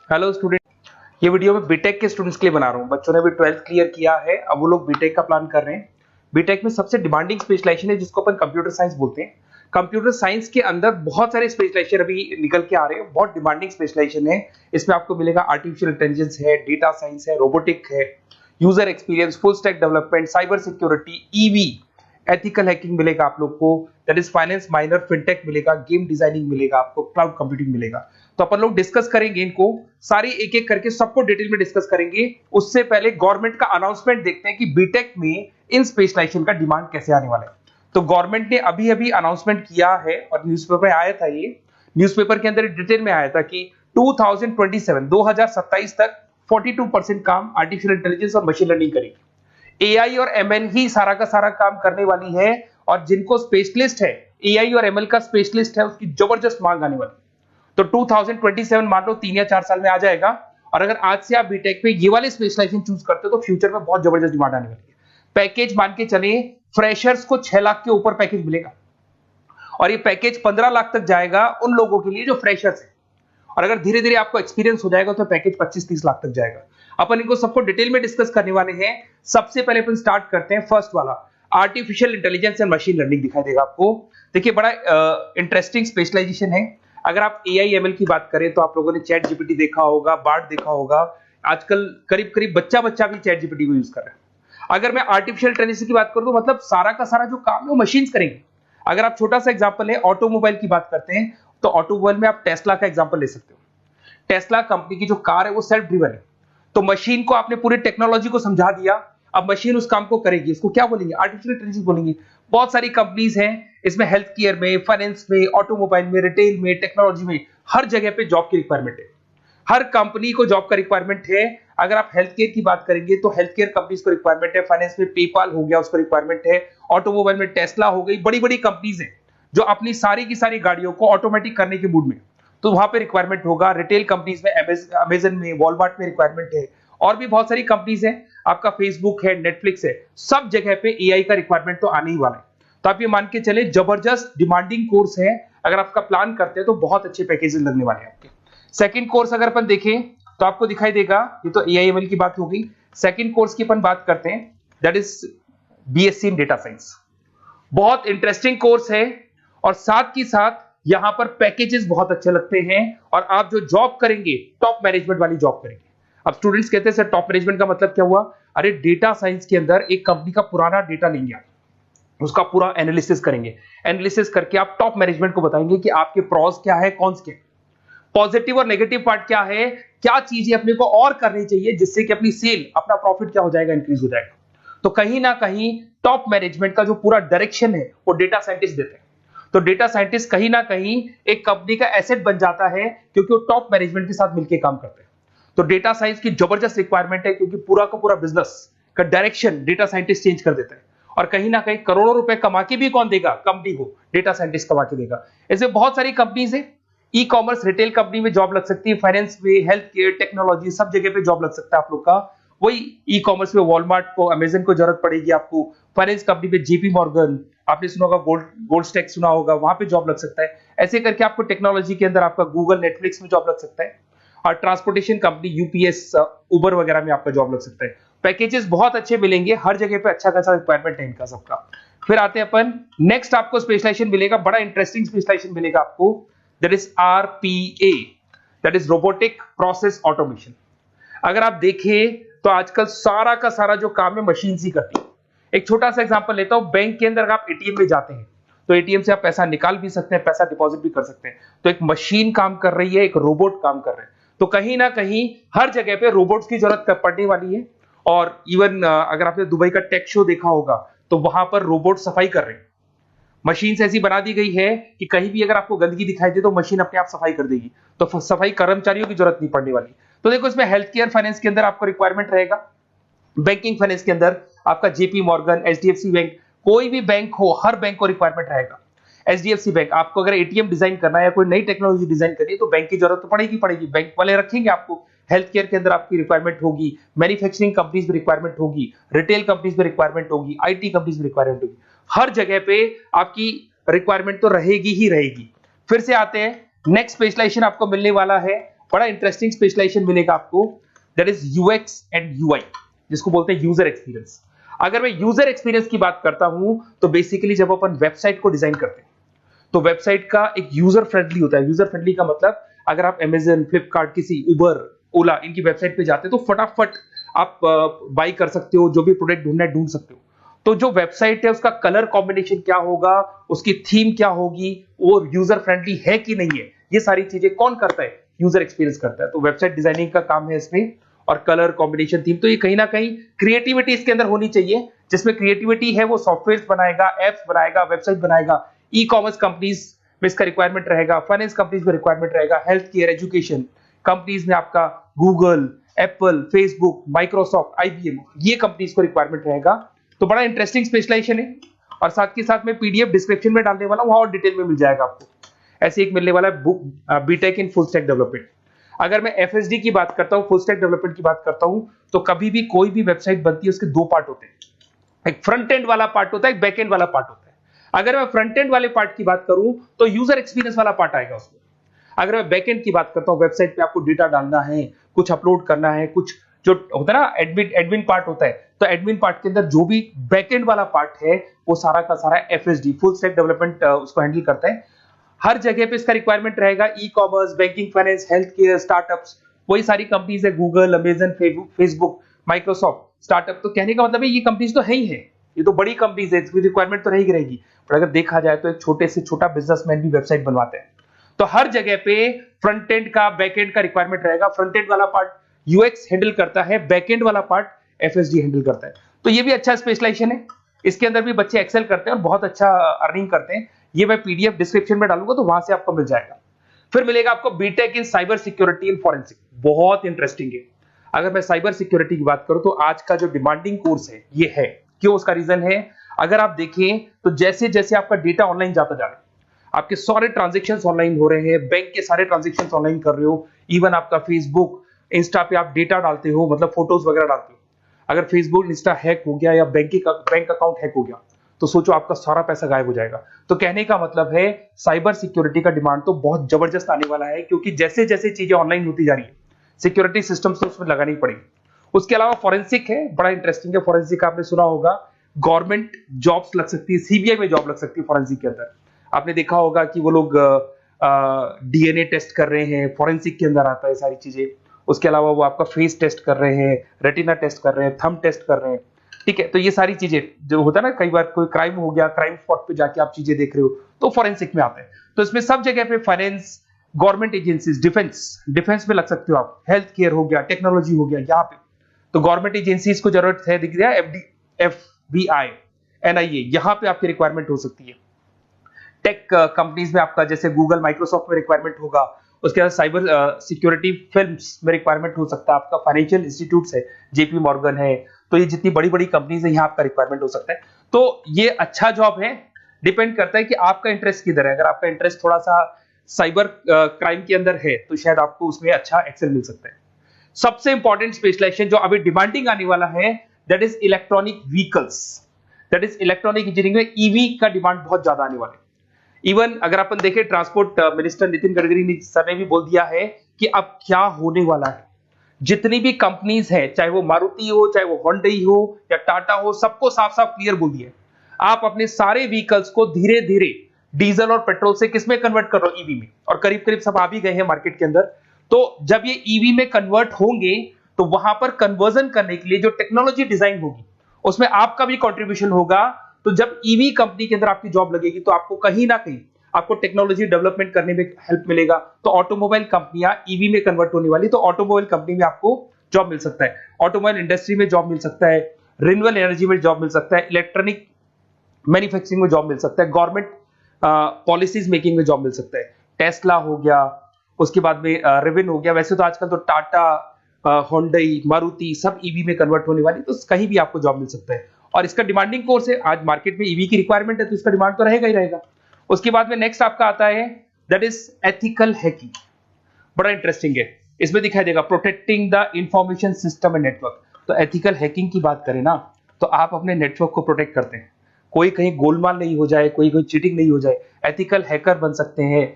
Hello student, ये video मैं BTech के स्टूडेंट्स के लिए बना रहा हूँ। बच्चों ने भी 12th क्लियर किया है, अब वो लोग बीटेक का प्लान कर रहे हैं। बीटेक में सबसे डिमांडिंग स्पेशलाइजेशन है जिसको अपन कंप्यूटर साइंस बोलते हैं। कंप्यूटर साइंस के अंदर बहुत सारे स्पेशलाइजेशन अभी निकल के आ रहे हैं, बहुत डिमांडिंग स्पेशलाइजेशन है। इसमें आपको मिलेगा आर्टिफिशियल इंटेलिजेंस है, डेटा साइंस है, रोबोटिक है, user experience, full stack development, cyber security, EV, ethical hacking मिलेगा आप लोग को, that is finance minor, fintech मिलेगा, गेम डिजाइनिंग मिलेगा आपको, क्लाउड कंप्यूटिंग मिलेगा। तो अपन लोग डिस्कस करेंगे इनको सारी एक एक करके, सबको डिटेल में डिस्कस करेंगे। उससे पहले गवर्नमेंट का अनाउंसमेंट देखते हैं कि बीटेक में इन स्पेशलाइजेशन का डिमांड कैसे आने वाला है। तो गवर्नमेंट ने अभी अभी अनाउंसमेंट किया है और न्यूज़पेपर में आया था, ये न्यूज़पेपर के अंदर डिटेल में आया था कि 2027 तक 42% काम आर्टिफिशियल इंटेलिजेंस और मशीन लर्निंग करेगी। एआई और एमएल ही सारा का सारा काम करने वाली है, और जिनको स्पेशलिस्ट है, एआई और एमएल का स्पेशलिस्ट है, उसकी जबरदस्त मांग आने वाली। तो 2027 मान लो 3 या 4 साल में आ जाएगा। और अगर आज से आप बीटेक पे ये वाले स्पेशलाइजेशन चूज करते हो तो फ्यूचर में बहुत जबरदस्त डिमांड आने वाली है। पैकेज मान के चले, फ्रेशर्स को 6 लाख के ऊपर पैकेज मिलेगा, और ये पैकेज 15 लाख तक जाएगा उन लोगों के लिए जो फ्रेशर्स है। और अगर धीरे धीरे आपको एक्सपीरियंस हो जाएगा तो पैकेज 25-30 लाख तक जाएगा। अपन इनको सबको डिटेल में डिस्कस करने वाले हैं। सबसे पहले अपन स्टार्ट करते हैं फर्स्ट वाला, artificial intelligence and machine learning दिखाई देगा आपको। देखिए बड़ा इंटरेस्टिंग स्पेशलाइजेशन है। अगर आप एआई एमएल की बात करें तो आप लोगों ने चैट जीपीटी देखा होगा, बार्ड देखा होगा। आजकल करीब करीब बच्चा बच्चा भी चैट जीपीटी को यूज कर रहा है। अगर मैं आर्टिफिशियल इंटेलिजेंस की बात करूं तो मतलब सारा का सारा जो काम है वो मशीन्स करेंगे। अगर आप छोटा सा एग्जांपल है, ऑटोमोबाइल की बात करते हैं तो ऑटोमोबाइल में आप टेस्ला का एग्जांपल ले सकते हो। टेस्ला कंपनी की जो कार है वो सेल्फ ड्रिवन है। तो मशीन को आपने पूरी टेक्नोलॉजी को समझा दिया, अब मशीन उस काम को करेगी। इसको क्या बोलेंगे? आर्टिफिशियल इंटेलिजेंस बोलेंगे। बहुत सारी कंपनीज हैं इसमें, हेल्थ केयर में, फाइनेंस में, ऑटोमोबाइल में, रिटेल में, टेक्नोलॉजी में, हर जगह पे जॉब की रिक्वायरमेंट है। हर कंपनी को जॉब का रिक्वायरमेंट है। अगर आप हेल्थ केयर की बात करेंगे तो हेल्थ केयर कंपनीज को रिक्वायरमेंट है, फाइनेंस में पेपाल हो गया उसको रिक्वायरमेंट है, ऑटोमोबाइल में टेस्ला हो गई, बड़ी बड़ी कंपनीज हैं जो अपनी सारी की सारी गाड़ियों को ऑटोमेटिक करने के मूड में, तो वहां पे रिक्वायरमेंट होगा। रिटेल कंपनीज में अमेजन में, वॉलमार्ट में रिक्वायरमेंट है, और भी बहुत सारी कंपनीज हैं, आपका फेसबुक है, नेटफ्लिक्स है, सब जगह पे एआई का रिक्वायरमेंट तो आने ही वाला है। तो आप ये मान के चले जबरदस्त डिमांडिंग कोर्स है। अगर आपका प्लान करते हैं तो बहुत अच्छे पैकेजेस लगने वाले हैं आपके। सेकंड कोर्स अगर अपन देखें तो आपको दिखाई देगा, ये तो एआई एमएल की बात हो गई। सेकंड कोर्स की अपन बात करते हैं, that is BSc in data science. बहुत इंटरेस्टिंग कोर्स है, और साथ ही साथ यहां पर पैकेजेस बहुत अच्छे लगते हैं, और आप जो जॉब करेंगे टॉप मैनेजमेंट वाली जॉब करेंगे। अब स्टूडेंट्स कहते हैं सर टॉप मैनेजमेंट का मतलब क्या हुआ? अरे डेटा साइंस के अंदर एक कंपनी का पुराना डेटा लेंगे आप, उसका पूरा एनालिसिस करेंगे, एनालिसिस करके आप टॉप मैनेजमेंट को बताएंगे कि आपके प्रॉस क्या है, कॉन्स क्या है, पॉजिटिव और नेगेटिव पार्ट क्या है, क्या चीजें अपने को और करनी चाहिए जिससे कि अपनी सेल, अपना प्रॉफिट क्या हो जाएगा, इंक्रीज हो जाएगा। तो कहीं ना कहीं टॉप मैनेजमेंट का जो पूरा डायरेक्शन है वो डेटा साइंटिस्ट देते हैं। तो डेटा साइंटिस्ट कहीं ना कहीं एक कंपनी का एसेट बन जाता है, क्योंकि वो टॉप मैनेजमेंट के साथ मिलकर काम करते हैं। तो डेटा साइंस की जबरदस्त रिक्वायरमेंट है, क्योंकि पूरा का पूरा बिजनेस का डायरेक्शन डेटा साइंटिस्ट चेंज कर देता है। और कहीं ना कहीं करोड़ों रुपए कमा के भी कौन देगा? कंपनी को डेटा साइंटिस्ट कमा के देगा। ऐसे बहुत सारी कंपनीज है, ई कॉमर्स, रिटेल कंपनी में जॉब लग सकती है, फाइनेंस में, हेल्थ केयर, टेक्नोलॉजी, सब जगह पे जॉब लग सकता है आप लोग का। वही ई कॉमर्स में वॉलमार्ट को, अमेजन को जरूरत पड़ेगी आपको। फाइनेंस कंपनी में जेपी मॉर्गन, आपने सुना होगा, गोल्ड स्टैक सुना होगा, वहां पे जॉब लग सकता है। ऐसे करके आपको टेक्नोलॉजी के अंदर आपका गूगल, नेटफ्लिक्स में जॉब लग सकता है। और ट्रांसपोर्टेशन कंपनी यूपीएस, उबर वगैरह में आपका जॉब लग सकता है। पैकेजेस बहुत अच्छे मिलेंगे, हर जगह पे अच्छा खासा रिक्वायरमेंट है इनका सबका। फिर आते हैं अपन नेक्स्ट, आपको स्पेशलाइजेशन मिलेगा, बड़ा इंटरेस्टिंग स्पेशलाइजेशन मिलेगा आपको, that is RPA, that is robotic process automation. अगर आप देखें तो आजकल सारा का सारा जो काम है मशीन ही करती है। एक छोटा सा एग्जांपल लेता हूं, बैंक के अंदर अगर आप एटीएम में जाते हैं तो एटीएम से आप पैसा निकाल भी सकते हैं, पैसा डिपॉजिट भी कर सकते हैं। तो एक मशीन काम कर रही है, एक रोबोट काम कर रहे हैं। तो कहीं ना कहीं हर जगह पे रोबोट्स की जरूरत पड़ने वाली है। और इवन अगर आपने दुबई का टेक शो देखा होगा तो वहां पर रोबोट सफाई कर रहे हैं। मशीन ऐसी बना दी गई है कि कहीं भी अगर आपको गंदगी दिखाई दे तो मशीन अपने आप सफाई कर देगी, तो सफाई कर्मचारियों की जरूरत नहीं पड़ने वाली। तो देखो इसमें हेल्थ केयर, फाइनेंस के अंदर आपको रिक्वायरमेंट रहेगा, बैंकिंग फाइनेंस के अंदर आपका जेपी मॉर्गन, एचडीएफसी बैंक, कोई भी बैंक हो, हर बैंक को रिक्वायरमेंट रहेगा। एचडीएफसी बैंक, आपको अगर एटीएम डिजाइन करना है या कोई नई टेक्नोलॉजी डिजाइन करनी है तो बैंक की जरूरत तो पड़ेगी, बैंक वाले रखेंगे आपको। हेल्थ केयर के अंदर आपकी रिक्वायरमेंट होगी, मैन्युफैक्चरिंग कंपनीज में रिक्वायरमेंट होगी, रिटेल कंपनीज में रिक्वायरमेंट होगी, आईटी कंपनीज में रिक्वायरमेंट होगी। हर जगह पे आपकी रिक्वायरमेंट तो रहेगी ही रहेगी। फिर से आते हैं, नेक्स्ट स्पेशलाइजेशन आपको मिलने वाला है बड़ा इंटरेस्टिंग स्पेशलाइजेशन मिलेगा आपको, that is UX and UI, जिसको बोलते हैं यूजर एक्सपीरियंस। अगर मैं यूजर एक्सपीरियंस की बात करता हूं तो बेसिकली जब अपन वेबसाइट को डिजाइन करते हैं तो वेबसाइट का एक यूजर फ्रेंडली होता है। यूजर फ्रेंडली का मतलब अगर आप अमेजन, फ्लिपकार्ट, किसी उबर, ओला इनकी वेबसाइट पे जाते हैं तो फटाफट आप बाई कर सकते हो, जो भी प्रोडक्ट ढूंढना है ढूंढ सकते हो। तो जो वेबसाइट है उसका कलर कॉम्बिनेशन क्या होगा, उसकी थीम क्या होगी, वो यूजर फ्रेंडली है कि नहीं है, ये सारी चीजें कौन करता है, यूजर एक्सपीरियंस करता है। तो वेबसाइट डिजाइनिंग का काम है इसमें, और कलर कॉम्बिनेशन, थीम, तो ये कहीं ना कहीं क्रिएटिविटी इसके अंदर होनी चाहिए। जिसमें क्रिएटिविटी है वो सॉफ्टवेयर बनाएगा, एप्स बनाएगा, वेबसाइट बनाएगा। ई कॉमर्स कंपनीज में इसका रिक्वायरमेंट रहेगा, फाइनेंस कंपनीज में रिक्वायरमेंट रहेगा, हेल्थ केयर, एजुकेशन कंपनीज में आपका Google, Apple, Facebook, Microsoft, IBM, ये कंपनीज को रिक्वायरमेंट रहेगा। तो बड़ा इंटरेस्टिंग स्पेशलाइजेशन है, और साथ के साथ में पीडीएफ डिस्क्रिप्शन में डालने वाला हूं, वहां और डिटेल में मिल जाएगा आपको। ऐसे एक मिलने वाला है book, BTech in full stack development. अगर मैं एफएसडी की बात करता हूं, फुल स्टैक डेवलपमेंट की बात करता हूं, तो कभी भी कोई भी वेबसाइट बनती है उसके दो पार्ट होते हैं, एक फ्रंट एंड वाला पार्ट होता है, एक बैक एंड वाला पार्ट होता है। अगर मैं फ्रंट एंड वाले पार्ट की बात करूं तो यूजर एक्सपीरियंस वाला पार्ट आएगा उसमें। अगर मैं बैक एंड की बात करता हूं, वेबसाइट पे आपको डेटा डालना है, कुछ अपलोड करना है, कुछ जो होता है ना एडमिन पार्ट होता है, तो एडमिन पार्ट के अंदर जो भी बैक एंड वाला पार्ट है वो सारा का सारा एफएसडी, फुल स्टैक डेवलपमेंट, उसको हैंडल करता है। हर जगह पे इसका रिक्वायरमेंट रहेगा। E commerce, banking, finance, health care, startups, वही सारी कंपनीज है, Google, Amazon, Facebook, Microsoft, startup. तो कहने का मतलब है ये कंपनीज तो है ही है, ये तो बड़ी कंपनीज है, इसकी रिक्वायरमेंट तो रहेगी रहेगी। पर अगर देखा जाए तो एक छोटे से छोटा बिजनेसमैन भी वेबसाइट बनवाते हैं। तो हर जगह पे फ्रंट एंड का, बैक एंड का रिक्वायरमेंट रहेगा। फ्रंट एंड वाला पार्ट यूएक्स हैंडल करता है, बैक एंड वाला पार्ट एफएसडी हैंडल करता है। तो ये भी अच्छा स्पेशलाइजेशन है, इसके अंदर भी बच्चे एक्सेल करते हैं और बहुत अच्छा अर्निंग करते हैं। ये मैं पीडीएफ डिस्क्रिप्शन में डालूंगा तो वहां से आपको मिल जाएगा। फिर मिलेगा आपको BTech in cyber security and forensic, बहुत इंटरेस्टिंग है। अगर मैं साइबर सिक्योरिटी की बात करूं तो आज का जो डिमांडिंग कोर्स है ये है। क्यों? उसका रीजन है, अगर आप देखें तो जैसे जैसे आपका डेटा ऑनलाइन जाता जा रहा है, आपके सारे ट्रांजेक्शंस ऑनलाइन हो रहे हैं, बैंक के सारे ट्रांजेक्शंस ऑनलाइन कर रहे हो, इवन आपका फेसबुक, इंस्टा पे आप डेटा डालते हो, मतलब फोटोज वगैरह डालते हो। अगर फेसबुक, इंस्टा हैक हो गया या बैंक अकाउंट हैक हो गया तो सोचो आपका सारा पैसा गायब हो जाएगा। तो कहने का मतलब है साइबर सिक्योरिटी का डिमांड तो बहुत जबरदस्त आने वाला है, क्योंकि जैसे जैसे चीजें ऑनलाइन होती जा रही है सिक्योरिटी सिस्टम्स तो उसमें लगानी पड़ेगी। उसके अलावा फॉरेंसिक है, बड़ा इंटरेस्टिंग है। फॉरेंसिक आपने सुना होगा, गवर्नमेंट जॉब्स लग सकती है, सीबीआई में जॉब लग सकती है फॉरेंसिक के अंदर। आपने देखा होगा कि वो लोग डीएनए टेस्ट कर रहे हैं, फॉरेंसिक के अंदर आता है सारी चीजें। उसके अलावा वो आपका फेस टेस्ट कर रहे हैं, रेटिना टेस्ट कर रहे हैं, थंब टेस्ट कर रहे हैं, ठीक है। तो ये सारी चीजें जो होता है ना, कई बार कोई क्राइम हो गया, क्राइम स्पॉट पे जाके आप चीजें देख रहे हो तो फॉरेंसिक में आते हैं। तो इसमें सब जगह पे फाइनेंस, गवर्नमेंट एजेंसीज, डिफेंस में लग सकते हो आप, हेल्थ केयर हो गया, टेक्नोलॉजी हो गया, यहाँ पे तो गवर्नमेंट एजेंसीज को जरूरत है, दिख रहा है, एफबीआई, एनआईए, यहाँ पे आपकी रिक्वायरमेंट हो सकती है। टेक कंपनीज में आपका जैसे गूगल, माइक्रोसॉफ्ट में रिक्वायरमेंट होगा। उसके बाद साइबर सिक्योरिटी फिल्म्स में रिक्वायरमेंट हो सकता है आपका, फाइनेंशियल इंस्टीट्यूट्स है, जेपी मॉर्गन है, तो ये जितनी बड़ी बड़ी कंपनीज है यहाँ आपका रिक्वायरमेंट हो सकता है। तो ये अच्छा जॉब है, डिपेंड करता है कि आपका इंटरेस्ट किधर है। अगर आपका इंटरेस्ट थोड़ा सा साइबर क्राइम के अंदर है तो शायद आपको उसमें अच्छा एक्सेल मिल सकता है। सबसे इंपॉर्टेंट स्पेशलाइजेशन जो अभी डिमांडिंग आने वाला है, that is electronic vehicles, that is electronic engineering में ईवी का डिमांड बहुत ज्यादा आने वाला है। इवन अगर अपन देखें, transport minister Nitin Gadkari sir ने भी बोल दिया है कि अब क्या होने वाला है, जितनी भी कंपनीज है, चाहे वो मारुति हो, चाहे वो होंडई हो या टाटा हो, सबको साफ साफ क्लियर बोल दिया, आप अपने सारे व्हीकल्स को धीरे धीरे डीजल और पेट्रोल से किसमें कन्वर्ट कर रहे हो, ईवी में। और करीब करीब सब आ भी गए हैं मार्केट के अंदर। तो जब ये ईवी में कन्वर्ट होंगे तो वहां पर कन्वर्जन करने के लिए जो टेक्नोलॉजी डिजाइन होगी उसमें आपका भी कंट्रीब्यूशन होगा। तो जब ईवी कंपनी के अंदर आपकी जॉब लगेगी तो आपको कहीं ना कहीं आपको टेक्नोलॉजी डेवलपमेंट करने में हेल्प मिलेगा। तो ऑटोमोबाइल कंपनियां ईवी में कन्वर्ट होने वाली, तो ऑटोमोबाइल कंपनी में आपको जॉब मिल सकता है, ऑटोमोबाइल इंडस्ट्री में जॉब मिल सकता है, रिन्यूएबल एनर्जी में जॉब मिल सकता है, इलेक्ट्रॉनिक मैन्युफैक्चरिंग में जॉब मिल सकता है, गवर्नमेंट पॉलिसीज मेकिंग में जॉब मिल सकता है, टेस्ला हो गया, उसके बाद में रिविन हो गया। वैसे तो आजकल तो टाटा, होंडई, मारुति सब ईवी में कन्वर्ट होने वाली, तो कहीं भी आपको जॉब मिल सकता है। और इसका डिमांडिंग कोर्स है, आज मार्केट में ईवी की रिक्वायरमेंट है तो इसका डिमांड तो रहेगा ही रहेगा। उसके बाद में नेक्स्ट आपका आता है, दैट इज एथिकल हैकिंग, बड़ा इंटरेस्टिंग है। इसमें दिखाई देगा protecting the information system and network. तो एथिकल हैकिंग की बात करें ना, तो आप अपने नेटवर्क को प्रोटेक्ट करते हैं, कोई कहीं गोलमाल नहीं हो जाए, कोई चीटिंग नहीं हो जाए। एथिकल हैकर बन सकते हैं,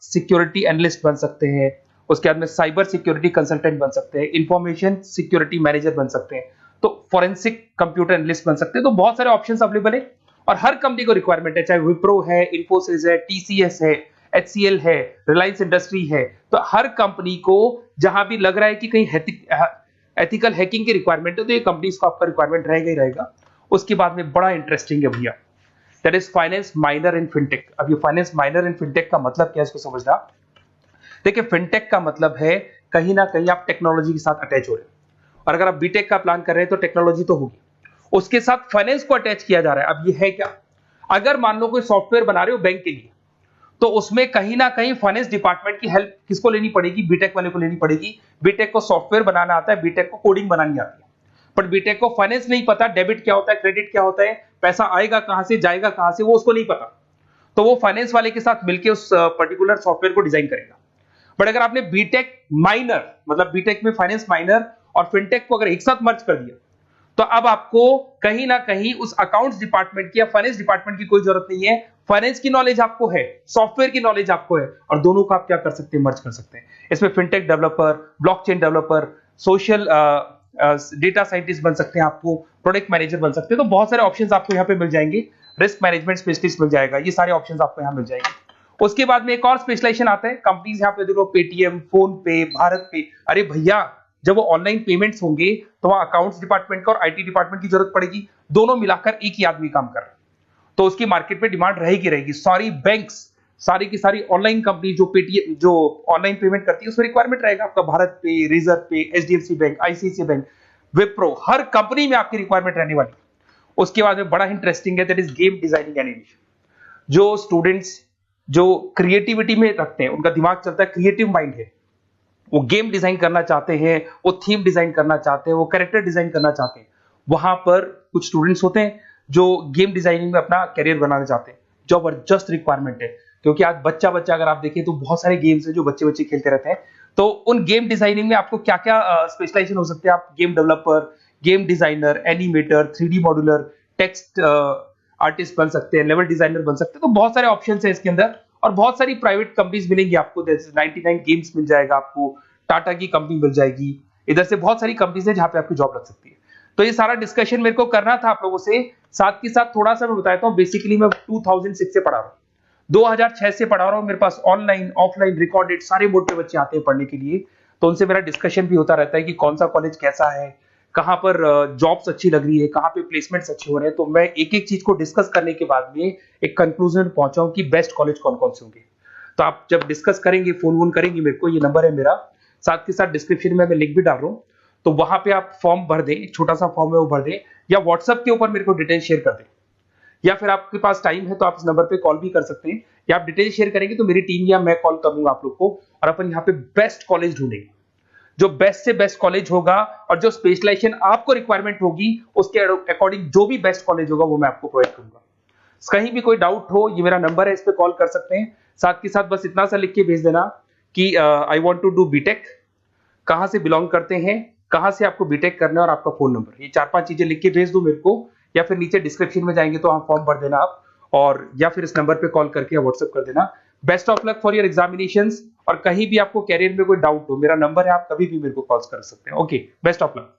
सिक्योरिटी एनालिस्ट बन सकते हैं, उसके बाद में साइबर सिक्योरिटी कंसल्टेंट बन सकते हैं, इंफॉर्मेशन सिक्योरिटी मैनेजर बन सकते हैं, तो फोरेंसिक कंप्यूटर एनालिस्ट बन सकते हैं। तो बहुत सारे ऑप्शंस अवेलेबल है और हर कंपनी को रिक्वायरमेंट है, चाहे विप्रो है, इन्फोसिस है, टीसीएस है, एचसीएल है, रिलायंस इंडस्ट्री है। तो हर कंपनी को जहां भी लग रहा है कि कहीं एथिकल हैकिंग की रिक्वायरमेंट है तो ये कंपनीज को आपका रिक्वायरमेंट रहेगा ही रहेगा। उसके बाद में बड़ा इंटरेस्टिंग है भैया, that is finance minor in fintech. अब ये फाइनेंस माइनर इन फिनटेक का मतलब क्या है इसको समझना। देखिए फिनटेक का मतलब है कहीं ना कहीं आप टेक्नोलॉजी के साथ अटैच हो रहे हैं, और अगर आप बीटेक का प्लान कर रहे हैं तो टेक्नोलॉजी तो होगी, उसके साथ फाइनेंस को अटैच किया जा रहा है। अब ये है क्या, अगर मान लो कोई सॉफ्टवेयर बना रहे हो बैंक के लिए, तो उसमें कहीं ना कहीं फाइनेंस डिपार्टमेंट की हेल्प किसको लेनी पड़ेगी, बीटेक वाले को लेनी पड़ेगी। बीटेक को सॉफ्टवेयर बनाना आता है, बीटेक को कोडिंग बनानी आती है, बट बीटेक को फाइनेंस नहीं पता, डेबिट क्या होता है, क्रेडिट क्या होता है, पैसा आएगा कहां से जाएगा कहां से, वो उसको नहीं पता। तो वो फाइनेंस वाले के साथ मिलकर उस पर्टिकुलर सॉफ्टवेयर को डिजाइन करेगा। बट अगर आपने बीटेक माइनर मतलब बीटेक में फाइनेंस माइनर और फिनटेक को अगर एक साथ मर्ज कर दिया, तो अब आपको कहीं ना कहीं उस अकाउंट्स डिपार्टमेंट की या फाइनेंस डिपार्टमेंट की कोई जरूरत नहीं है। फाइनेंस की नॉलेज आपको है, सॉफ्टवेयर की नॉलेज आपको है, और दोनों को आप क्या कर सकते हैं, मर्ज कर सकते हैं। इसमें fintech developer, blockchain developer, social data scientist बन सकते हैं, आपको प्रोडक्ट मैनेजर बन सकते हैं। तो बहुत सारे ऑप्शंस आपको यहाँ पे मिल जाएंगे, रिस्क मैनेजमेंट स्पेशलिस्ट मिल जाएगा, ये सारे ऑप्शंस आपको यहाँ मिल जाएंगे। उसके बाद में एक और स्पेशलाइजेशन आता है, कंपनीज यहाँ पे देखो पेटीएम, फोन पे, भारत पे। अरे भैया जब वो ऑनलाइन पेमेंट्स होंगे तो वहां अकाउंट्स डिपार्टमेंट का और आईटी डिपार्टमेंट की जरूरत पड़ेगी, दोनों मिलाकर एक ही आदमी काम कर रहा है, तो उसकी मार्केट में डिमांड रहेगी रहेगी। सारी बैंक्स, सारी की सारी ऑनलाइन कंपनी जो पेटीएम जो ऑनलाइन पेमेंट करती है उसमें रिक्वायरमेंट रहेगा आपका, भारत पे, Razorpay, HDFC bank, ICICI bank, Wipro, हर कंपनी में आपकी रिक्वायरमेंट रहने वाली। उसके बाद में बड़ा इंटरेस्टिंग है, that is game designing animation. जो स्टूडेंट्स जो क्रिएटिविटी में रखते हैं, उनका दिमाग चलता है, क्रिएटिव माइंड है, वो गेम डिजाइन करना चाहते हैं, वो थीम डिजाइन करना चाहते हैं, वो कैरेक्टर डिजाइन करना चाहते हैं, वहां पर कुछ स्टूडेंट्स होते हैं जो गेम डिजाइनिंग में अपना करियर बनाना चाहते हैं। जबरदस्त रिक्वायरमेंट है, क्योंकि आज बच्चा बच्चा अगर आप देखें तो बहुत सारे गेम्स हैं जो बच्चे बच्चे खेलते रहते हैं। तो उन गेम डिजाइनिंग में आपको क्या क्या स्पेशलाइजेशन हो सकते हैं, आप game developer, game designer, animator, 3D modular, text artist बन सकते हैं, लेवल डिजाइनर बन सकते हैं। तो बहुत सारे ऑप्शन है इसके अंदर, और बहुत सारी प्राइवेट कंपनीज मिलेंगी आपको, जैसे 99 गेम्स मिल जाएगा आपको, टाटा की कंपनी मिल जाएगी, इधर से बहुत सारी कंपनीज है जहां पे आपकी जॉब लग सकती है। तो ये सारा डिस्कशन मेरे को करना था आप लोगों से, साथ के साथ थोड़ा सा मैं बताता हूँ। बेसिकली मैं 2006 से पढ़ा रहा हूँ, 2006 से पढ़ा रहा हूँ, मेरे पास ऑनलाइन ऑफलाइन रिकॉर्डेड सारे बोर्ड पे बच्चे आते हैं पढ़ने के लिए, तो उनसे मेरा डिस्कशन भी होता रहता है कि कौन सा कॉलेज कैसा है, कहाँ पर जॉब्स अच्छी लग रही है, कहाँ पे प्लेसमेंट्स अच्छे हो रहे हैं। तो मैं एक एक चीज को डिस्कस करने के बाद में एक कंक्लूजन पहुंचा हूं कि बेस्ट कॉलेज कौन कौन से होंगे। तो आप जब डिस्कस करेंगे, फोन वोन करेंगे मेरे को, ये नंबर है मेरा, साथ के साथ डिस्क्रिप्शन में मैं लिंक भी डाल रहा हूँ, तो वहां पे आप फॉर्म भर दें, एक छोटा सा फॉर्म है वो भर दें, या व्हाट्सएप के ऊपर मेरे को डिटेल शेयर कर दें, या फिर आपके पास टाइम है तो आप इस नंबर पे कॉल भी कर सकते हैं, या आप डिटेल शेयर करेंगे तो मेरी टीम या मैं कॉल करूंगा आप लोग को, और अपन यहाँ पे बेस्ट कॉलेज ढूंढेंगे, जो बेस्ट से बेस्ट कॉलेज होगा और जो स्पेशलाइजेशन आपको रिक्वायरमेंट होगी उसके अकॉर्डिंग जो भी बेस्ट कॉलेज होगा वो मैं आपको प्रोवाइड करूंगा। कहीं भी कोई डाउट हो, ये मेरा नंबर है, इस पे कॉल कर सकते हैं। साथ के साथ बस इतना सा लिख के भेज देना कि I want to do BTech, कहां से बिलोंग करते हैं, कहां से आपको बीटेक करना है, और आपका फोन नंबर, ये 4-5 चीजें लिख के भेज दो मेरे को, या फिर नीचे डिस्क्रिप्शन में जाएंगे तो आप फॉर्म भर देना आप, और या फिर इस नंबर पे कॉल करके या व्हाट्सएप कर देना। Best of luck for your examinations, और कहीं भी आपको कैरियर में कोई डाउट हो, मेरा नंबर है, आप कभी भी मेरे को कॉल कर सकते हैं। Okay, best of luck.